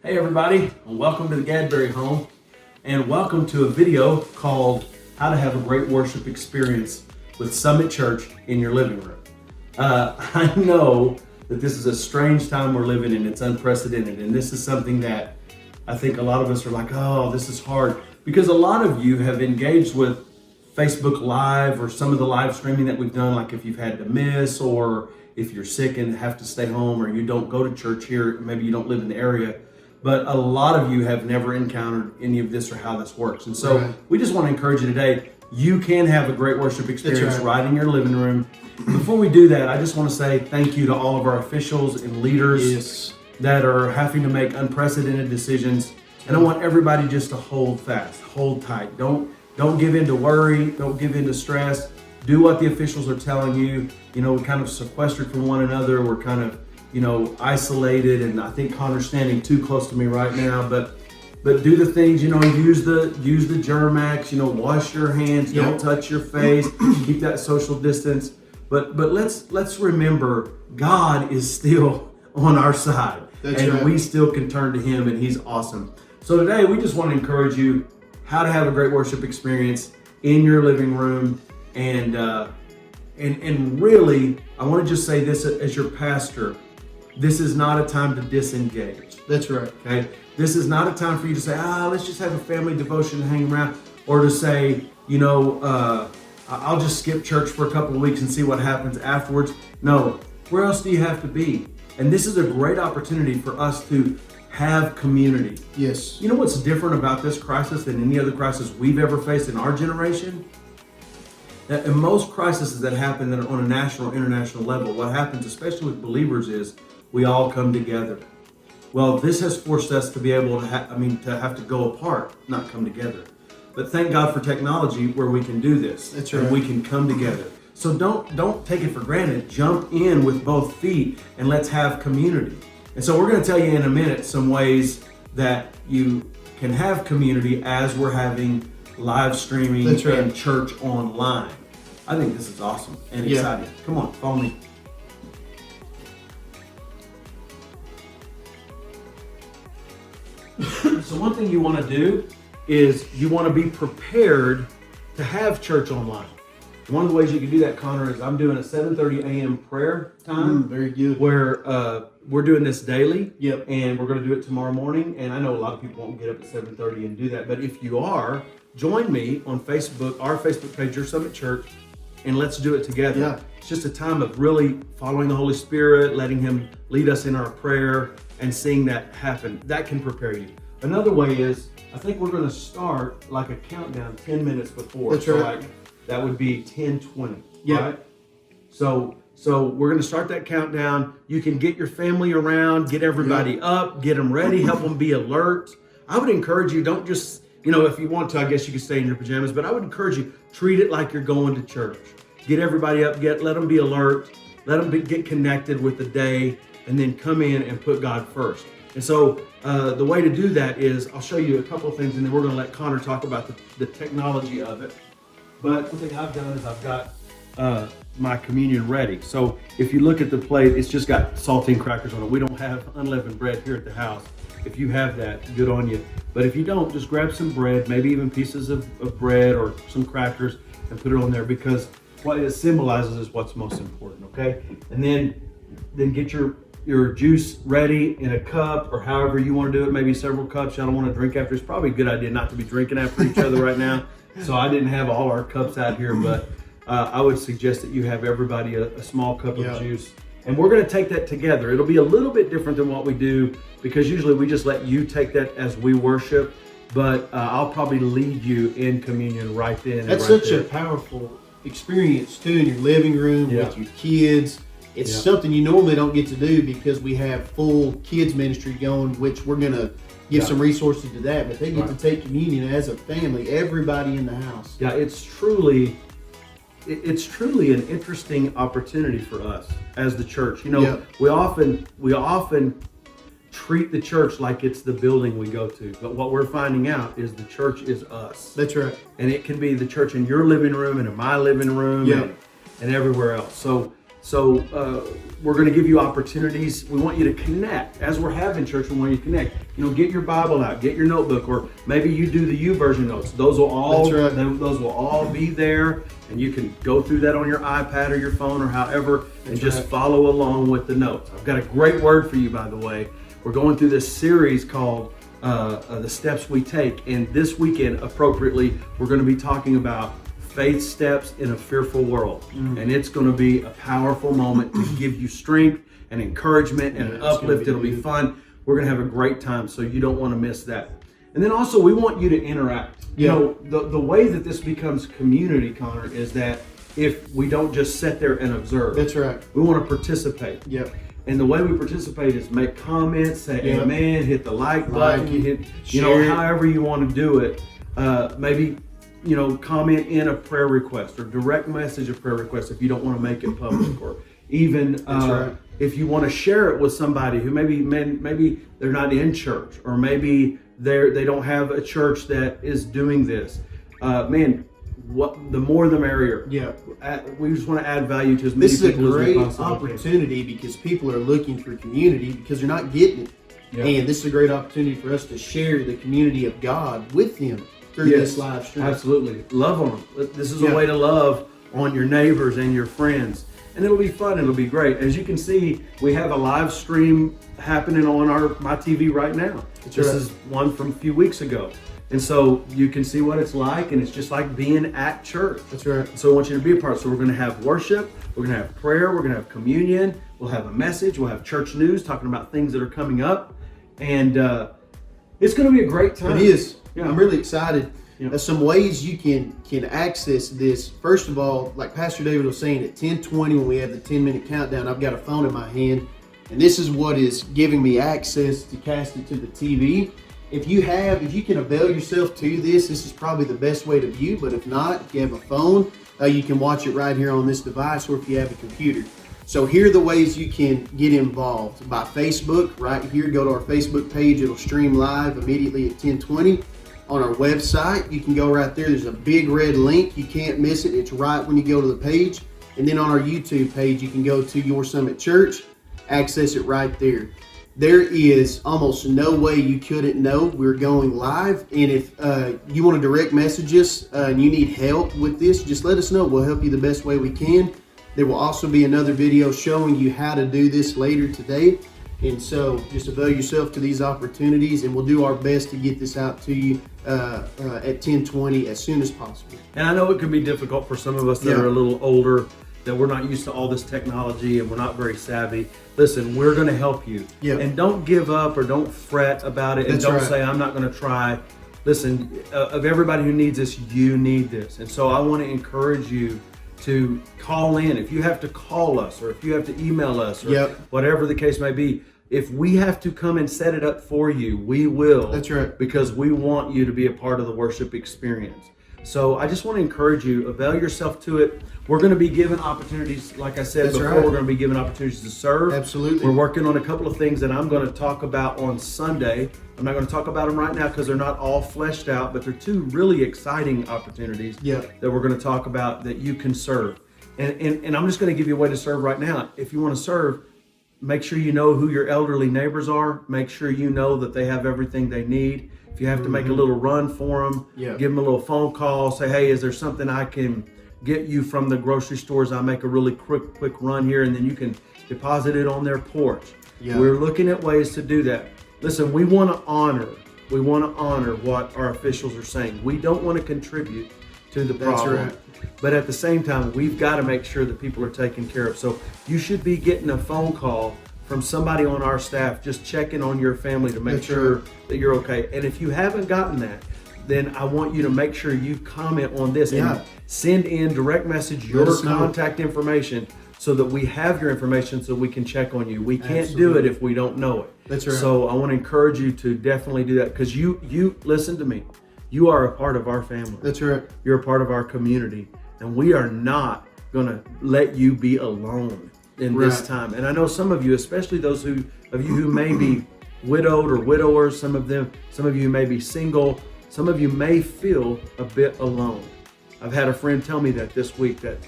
Hey everybody, and welcome to the Gadberry home, and welcome to a video called How to Have a Great Worship Experience with Summit Church in Your Living Room. I know that this is a strange time we're living in. It's unprecedented, and this is something that I think a lot of us are like, oh, this is hard, because a lot of you have engaged with Facebook Live or some of the live streaming that we've done, like if you've had to miss, or if you're sick and have to stay home, or you don't go to church here, maybe you don't live in the area. But a lot of you have never encountered any of this or how this works. And so we just want to encourage you today, you can have a great worship experience right in your living room. Before we do that, I just want to say thank you to all of our officials and leaders that are having to make unprecedented decisions. And I want everybody just to hold fast, hold tight. Don't give in to worry, don't give in to stress. Do what the officials are telling you. You know, we're kind of sequestered from one another. We're kind of isolated, and I think Connor's standing too close to me right now, but do the things, use the Germ-X, wash your hands, don't touch your face, keep that social distance. But let's remember, God is still on our side. We still can turn to Him, and He's awesome. So today we just want to encourage you how to have a great worship experience in your living room, and really, I want to just say this as your pastor. This is not a time to disengage. That's right. Okay? This is not a time for you to say, let's just have a family devotion and hang around, or to say, I'll just skip church for a couple of weeks and see what happens afterwards. No, where else do you have to be? And this is a great opportunity for us to have community. Yes. You know what's different about this crisis than any other crisis we've ever faced in our generation? In most crises that happen that are on a national or international level, what happens, especially with believers, is we all come together. Well, this has forced us to be able to have to go apart, not come together. But thank God for technology where we can do this. That's right. And we can come together. So don't take it for granted. Jump in with both feet and let's have community. And so we're going to tell you in a minute some ways that you can have community as we're having live streaming and church online. I think this is awesome and exciting. Come on, follow me. So one thing you want to do is you want to be prepared to have church online. One of the ways you can do that, Connor, is I'm doing a 7:30 a.m. prayer time. Very good. Where we're doing this daily. Yep. And we're going to do it tomorrow morning. And I know a lot of people won't get up at 7:30 and do that. But if you are, join me on Facebook, our Facebook page, Your Summit Church, and let's do it together. Yeah. It's just a time of really following the Holy Spirit, letting Him lead us in our prayer, and seeing that happen. That can prepare you. Another way is, I think we're going to start like a countdown 10 minutes before. That's right. Like, that would be 10:20. Yeah. Right? So we're going to start that countdown. You can get your family around, get everybody up, get them ready, help them be alert. I would encourage you, don't just, if you want to, I guess you could stay in your pajamas, but I would encourage you, treat it like you're going to church. Get everybody up, let them be alert, let them get connected with the day, and then come in and put God first. And so the way to do that is, I'll show you a couple of things, and then we're going to let Connor talk about the technology of it. But one thing I've done is I've got my communion ready. So if you look at the plate, it's just got saltine crackers on it. We don't have unleavened bread here at the house. If you have that, good on you. But if you don't, just grab some bread, maybe even pieces of bread or some crackers, and put it on there, because what it symbolizes is what's most important, okay? And then get your juice ready in a cup, or however you want to do it, maybe several cups. I don't want to drink after. It's probably a good idea not to be drinking after each other right now. So I didn't have all our cups out here, but I would suggest that you have everybody a small cup of juice. And we're going to take that together. It'll be a little bit different than what we do, because usually we just let you take that as we worship, but I'll probably lead you in communion right then. That's such a powerful experience too, in your living room with your kids. It's something you normally don't get to do, because we have full kids ministry going, which we're going to give some resources to that, but they get to take communion as a family, everybody in the house. Yeah, it's truly an interesting opportunity for us as the church. We often treat the church like it's the building we go to, but what we're finding out is the church is us. That's right. And it can be the church in your living room and in my living room and everywhere else. So So we're going to give you opportunities. We want you to connect. As we're having church, we want you to connect. Get your Bible out, get your notebook, or maybe you do the YouVersion notes. Those will all those will all be there, and you can go through that on your iPad or your phone or however, and just follow along with the notes. I've got a great word for you, by the way. We're going through this series called The Steps We Take, and this weekend, appropriately, we're going to be talking about faith steps in a fearful world. And it's going to be a powerful moment to give you strength and encouragement and an uplift. It'll be fun. We're going to have a great time, so you don't want to miss that. And then also, we want you to interact. The way that this becomes community, Connor, is that if we don't just sit there and observe. That's right. We want to participate. Yep. And the way we participate is make comments, say amen, hit the like button, hit, however you want to do it. Maybe comment in a prayer request or direct message a prayer request if you don't want to make it public, or even if you want to share it with somebody who maybe they're not in church, or maybe they don't have a church that is doing this. The more the merrier. Yeah. We just want to add value to as many people as we possibly can. This is a great opportunity because people are looking for community because they're not getting it. Yeah. And this is a great opportunity for us to share the community of God with them through this live stream. Absolutely. Love on them. This is a way to love on your neighbors and your friends. And it'll be fun. It'll be great. As you can see, we have a live stream happening on my TV right now. This is one from a few weeks ago. And so you can see what it's like, and it's just like being at church. That's right. So I want you to be a part. So we're going to have worship, we're going to have prayer, we're going to have communion, we'll have a message, we'll have church news talking about things that are coming up. And it's going to be a great time. It is. Yeah. I'm really excited. Some ways you can access this. First of all, like Pastor David was saying, at 10:20 when we have the 10-minute countdown, I've got a phone in my hand, and this is what is giving me access to cast it to the TV. If you can avail yourself to this is probably the best way to view. But if not, if you have a phone, you can watch it right here on this device, or if you have a computer. So here are the ways you can get involved. By Facebook, right here, go to our Facebook page. It'll stream live immediately at 10:20. On our website, you can go right there. There's a big red link. You can't miss it. It's right when you go to the page. And then on our YouTube page, you can go to Your Summit Church, access it right there. There is almost no way you couldn't know we're going live. And if you want to direct message us and you need help with this, just let us know. We'll help you the best way we can. There will also be another video showing you how to do this later today. And so just avail yourself to these opportunities, and we'll do our best to get this out to you at 10:20 as soon as possible. And I know it can be difficult for some of us that are a little older, that we're not used to all this technology and we're not very savvy. Listen, we're going to help you. Yeah. And don't give up or don't fret about it. And don't say, I'm not going to try. Listen, of everybody who needs this, you need this. And so I want to encourage you to call in. If you have to call us, or if you have to email us, or whatever the case may be, if we have to come and set it up for you, we will. That's right. Because we want you to be a part of the worship experience. So I just want to encourage you, avail yourself to it. We're going to be given opportunities, like I said before, we're going to be given opportunities to serve. Absolutely. We're working on a couple of things that I'm going to talk about on Sunday. I'm not going to talk about them right now because they're not all fleshed out, but they're two really exciting opportunities that we're going to talk about that you can serve. And I'm just going to give you a way to serve right now. If you want to serve, make sure you know who your elderly neighbors are. Make sure you know that they have everything they need. If you have to make a little run for them, give them a little phone call. Say, hey, is there something I can get you from the grocery stores? I'll make a really quick run here, and then you can deposit it on their porch. We're looking at ways to do that. Listen, we want to honor what our officials are saying. We don't want to contribute to the problem. That's right. But at the same time, we've got to make sure that people are taken care of. So you should be getting a phone call from somebody on our staff just checking on your family to make sure that you're okay. And if you haven't gotten that, then I want you to make sure you comment on this and send in direct message your contact information so that we have your information so we can check on you. We can't do it if we don't know it. That's right. So I want to encourage you to definitely do that, because you listen to me. You are a part of our family. That's right. You're a part of our community, and we are not going to let you be alone in this time. And I know some of you, especially those of you who may be widowed or widowers, some of you may be single, some of you may feel a bit alone. I've had a friend tell me that this week, that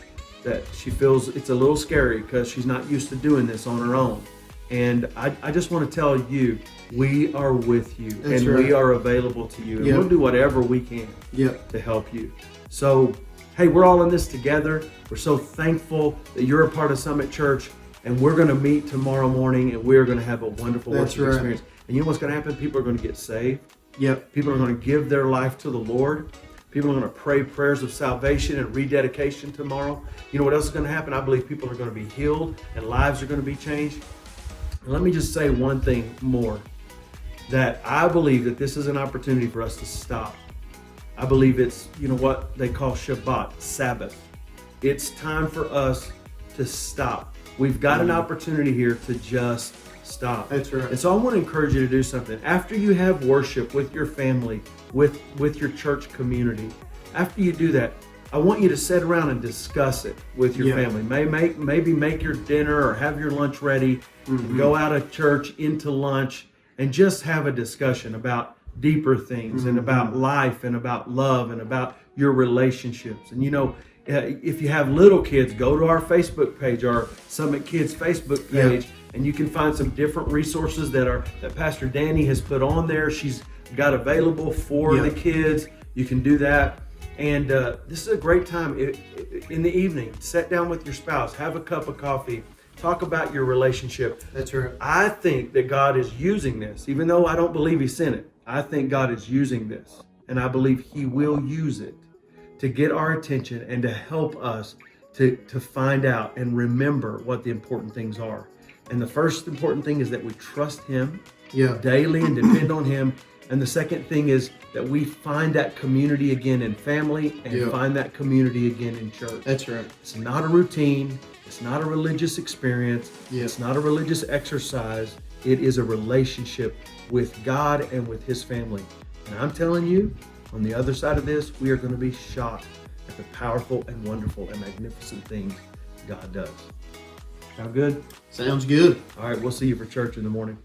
that she feels it's a little scary because she's not used to doing this on her own. And I just want to tell you, we are with you. That's and right. we are available to you. And Yep. we'll do whatever we can Yep. to help you. So, hey, we're all in this together. We're so thankful that you're a part of Summit Church. And we're going to meet tomorrow morning, and we're going to have a wonderful That's worship right. experience. And you know what's going to happen? People are going to get saved. Yep. People are going to give their life to the Lord. People are going to pray prayers of salvation and rededication tomorrow. You know what else is going to happen? I believe people are going to be healed and lives are going to be changed. And let me just say one thing more, that I believe that this is an opportunity for us to stop. I believe it's, you know, what they call Shabbat, Sabbath. It's time for us to stop. We've got an opportunity here to just stop. That's right. And so I want to encourage you to do something. After you have worship with your family, with your church community, after you do that, I want you to sit around and discuss it with your Yeah. family. Maybe make your dinner or have your lunch ready, and go out of church into lunch and just have a discussion about deeper things and about life and about love and about your relationships. And you know, if you have little kids, go to our Facebook page, our Summit Kids Facebook page, and you can find some different resources that Pastor Danny has put on there. She's got available for the kids. You can do that. And this is a great time in the evening. Sit down with your spouse, have a cup of coffee, talk about your relationship. That's right. I think that God is using this, even though I don't believe He sent it. I think God is using this, and I believe He will use it to get our attention and to help us to find out and remember what the important things are. And the first important thing is that we trust Him daily and depend on Him. And the second thing is that we find that community again in family and find that community again in church. That's right. It's not a routine. It's not a religious experience. Yeah. It's not a religious exercise. It is a relationship with God and with His family. And I'm telling you, on the other side of this, we are going to be shocked at the powerful and wonderful and magnificent things God does. Sound good? Sounds good. All right, we'll see you for church in the morning.